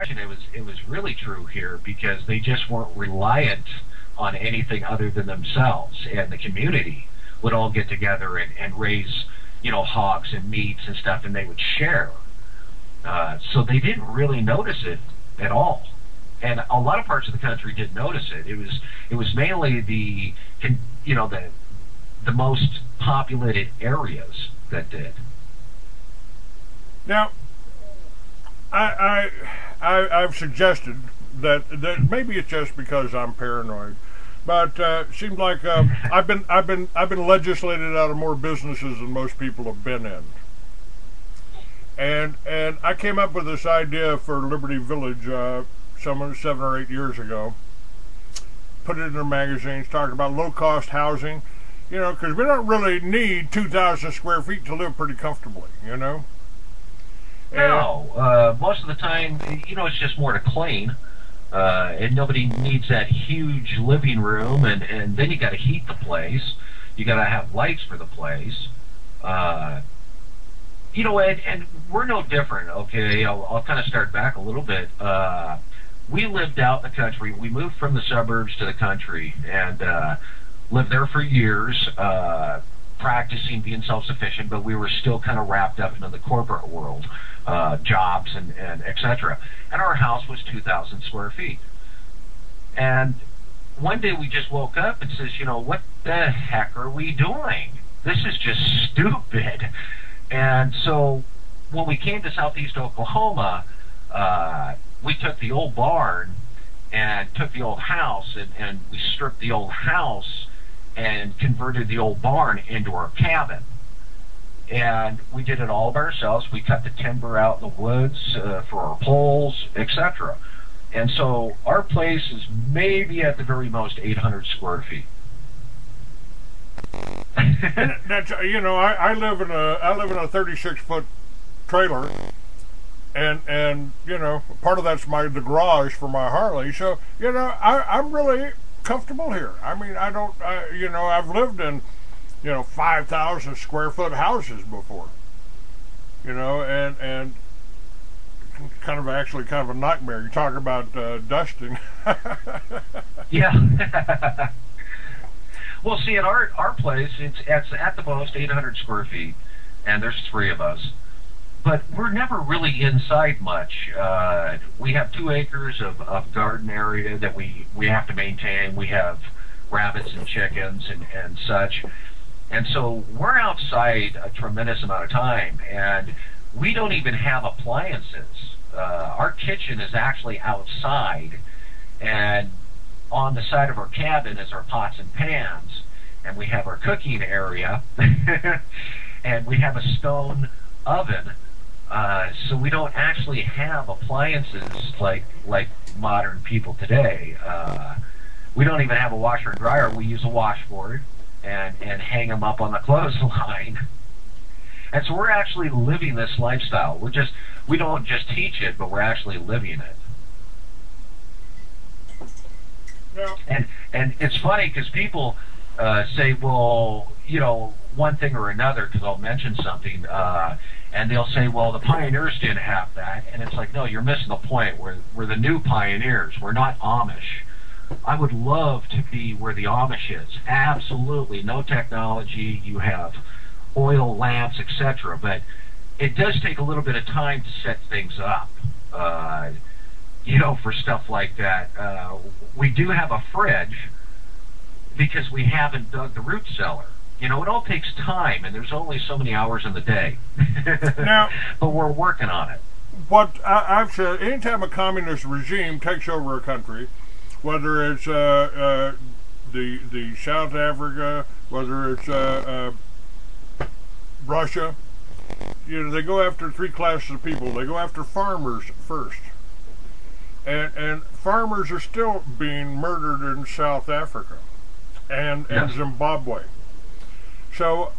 it was really true here because they just weren't reliant on anything other than themselves, and the community would all get together and raise, hogs and meats and stuff, and they would share. So they didn't really notice it at all, and a lot of parts of the country didn't notice it. It was mainly the most populated areas that did. Now, I've suggested that maybe it's just because I'm paranoid, but it seems like I've been legislated out of more businesses than most people have been in. And I came up with this idea for Liberty Village some 7 or 8 years ago. Put it in their magazines, talking about low-cost housing, because we don't really need 2,000 square feet to live pretty comfortably, No, most of the time, it's just more to clean, and nobody needs that huge living room, and then you got to heat the place, you got to have lights for the place. And we're no different, okay? I'll kind of start back a little bit. We lived out in the country. We moved from the suburbs to the country and lived there for years, practicing being self-sufficient, but we were still kind of wrapped up into the corporate world, jobs and etc. And our house was 2,000 square feet. And one day we just woke up and says, what the heck are we doing? This is just stupid. And so when we came to southeast Oklahoma, we took the old barn and took the old house, and we stripped the old house and converted the old barn into our cabin. And we did it all by ourselves. We cut the timber out in the woods for our poles, etc. And so our place is maybe at the very most 800 square feet. That's, I live in a 36-foot trailer, and part of that's the garage for my Harley. So I'm really comfortable here. I mean, I've lived in 5,000 square foot houses before, and kind of a nightmare. You talk about dusting. Yeah. Well, see, at our place, it's at the most 800 square feet, and there's 3 of us. But we're never really inside much. We have 2 acres of garden area that we have to maintain. We have rabbits and chickens and such. And so we're outside a tremendous amount of time, and we don't even have appliances. Our kitchen is actually outside, and on the side of our cabin is our pots and pans, and we have our cooking area, and we have a stone oven, so we don't actually have appliances like modern people today. We don't even have a washer and dryer. We use a washboard and hang them up on the clothesline. And so we're actually living this lifestyle. We don't just teach it, but we're actually living it. And it's funny because people say, well, one thing or another, because I'll mention something, and they'll say, well, the pioneers didn't have that. And it's like, no, you're missing the point. We're the new pioneers. We're not Amish. I would love to be where the Amish is. Absolutely. No technology. You have oil lamps, etc. But it does take a little bit of time to set things up. For stuff like that. We do have a fridge because we haven't dug the root cellar. It all takes time, and there's only so many hours in the day. Now, but we're working on it. What I've said, anytime a communist regime takes over a country, whether it's the South Africa, whether it's Russia, they go after 3 classes of people. They go after farmers first. And farmers are still being murdered in South Africa and Zimbabwe. So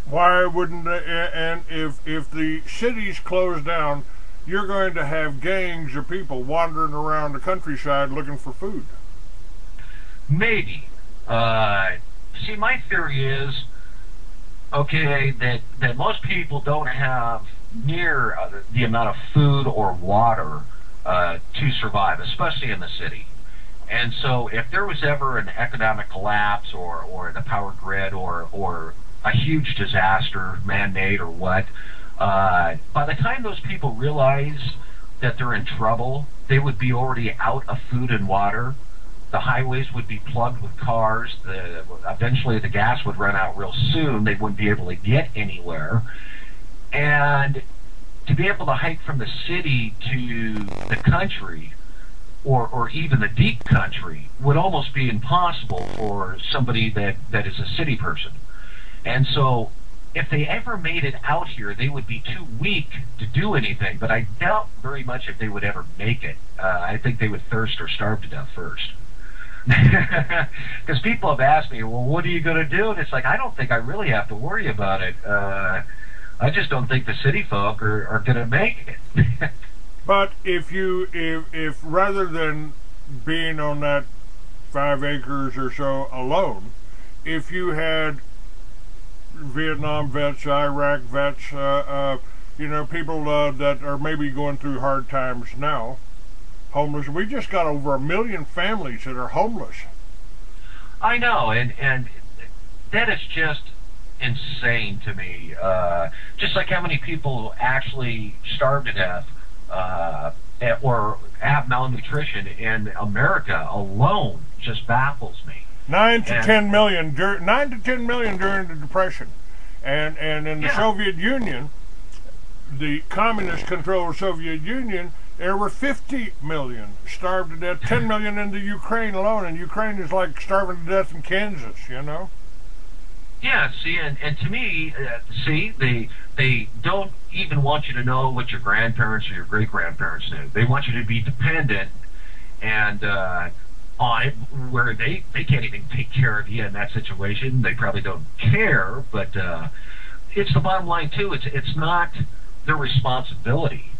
why wouldn't they, and if the cities close down, you're going to have gangs of people wandering around the countryside looking for food. Maybe. See, my theory is, okay, that most people don't have near the amount of food or water to survive, especially in the city. And so if there was ever an economic collapse or the power grid or a huge disaster, man-made or what, by the time those people realize that they're in trouble, they would be already out of food and water. The highways would be plugged with cars. Eventually the gas would run out real soon. They wouldn't be able to get anywhere. And to be able to hike from the city to the country, or even the deep country, would almost be impossible for somebody that is a city person. And so if they ever made it out here, they would be too weak to do anything, but I doubt very much if they would ever make it. I think they would thirst or starve to death first. Because people have asked me, well, what are you going to do? And it's like, I don't think I really have to worry about it. I just don't think the city folk are going to make it. But if rather than being on that 5 acres or so alone, if you had Vietnam vets, Iraq vets, people that are maybe going through hard times now, homeless. We just got over 1 million families that are homeless. I know, and that is just insane to me. Just like how many people actually starve to death or have malnutrition in America alone just baffles me. 9 to 10 million during the Depression, and in the Soviet Union, the communist-controlled Soviet Union, there were 50 million starved to death. 10 million in the Ukraine alone, and Ukraine is like starving to death in Kansas. Yeah, see, and to me, they don't even want you to know what your grandparents or your great-grandparents knew. They want you to be dependent and on it, where they can't even take care of you in that situation. They probably don't care, but it's the bottom line too. It's not their responsibility,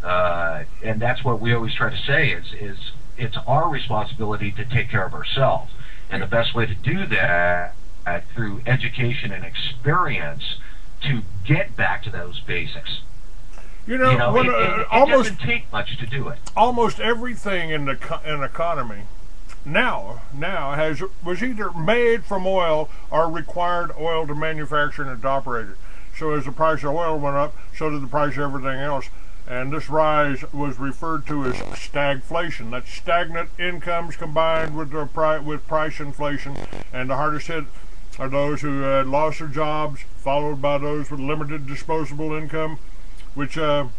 and that's what we always try to say is it's our responsibility to take care of ourselves, and the best way to do that through education and experience to get back to those basics. It doesn't take much to do it. Almost everything in the economy now was either made from oil or required oil to manufacture and to operate it. So as the price of oil went up, so did the price of everything else. And this rise was referred to as stagflation. That's stagnant incomes combined with price inflation. And the hardest hit are those who had lost their jobs, followed by those with limited disposable income, which those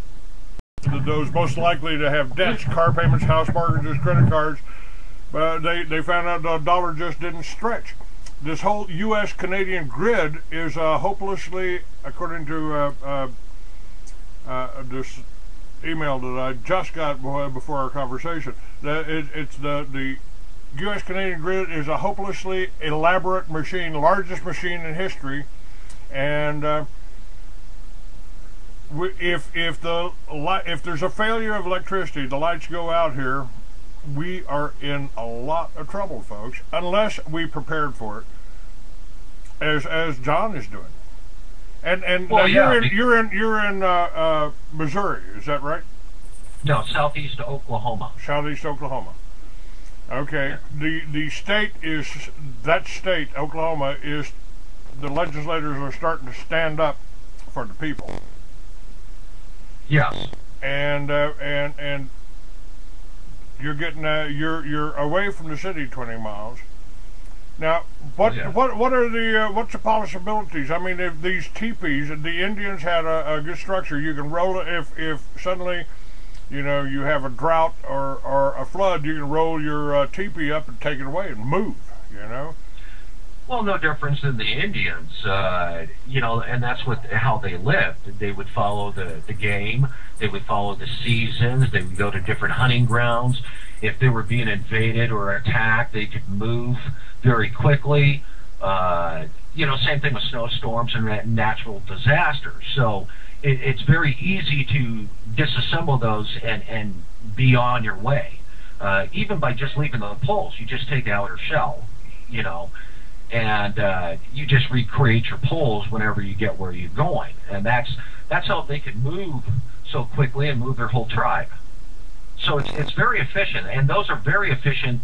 most likely to have debts, car payments, house mortgages, credit cards. They found out the dollar just didn't stretch. This whole U.S.-Canadian grid is hopelessly, according to this email that I just got before our conversation, that it's the U.S.-Canadian grid is a hopelessly elaborate machine, largest machine in history, and if there's a failure of electricity, the lights go out here, we are in a lot of trouble, folks, unless we prepared for it, as John is doing. And well, you're in Missouri, is that right? No, southeast Oklahoma. Southeast Oklahoma. Okay. Yeah. The state is Oklahoma is the legislators are starting to stand up for the people. Yes. And you're getting you're away from the city 20 miles. Now, what's the possibilities? I mean, if these teepees, the Indians had a good structure, you can roll it. If suddenly, you have a drought or a flood, you can roll your teepee up and take it away and move. Well, no difference than the Indians, and that's how they lived. They would follow the game. They would follow the seasons. They would go to different hunting grounds. If they were being invaded or attacked, they could move very quickly. Same thing with snowstorms and natural disasters. So it's very easy to disassemble those and be on your way. Even by just leaving the poles, you just take the outer shell, and you just recreate your poles whenever you get where you're going. And that's how they could move so quickly and move their whole tribe. So so it's very efficient, and those are very efficient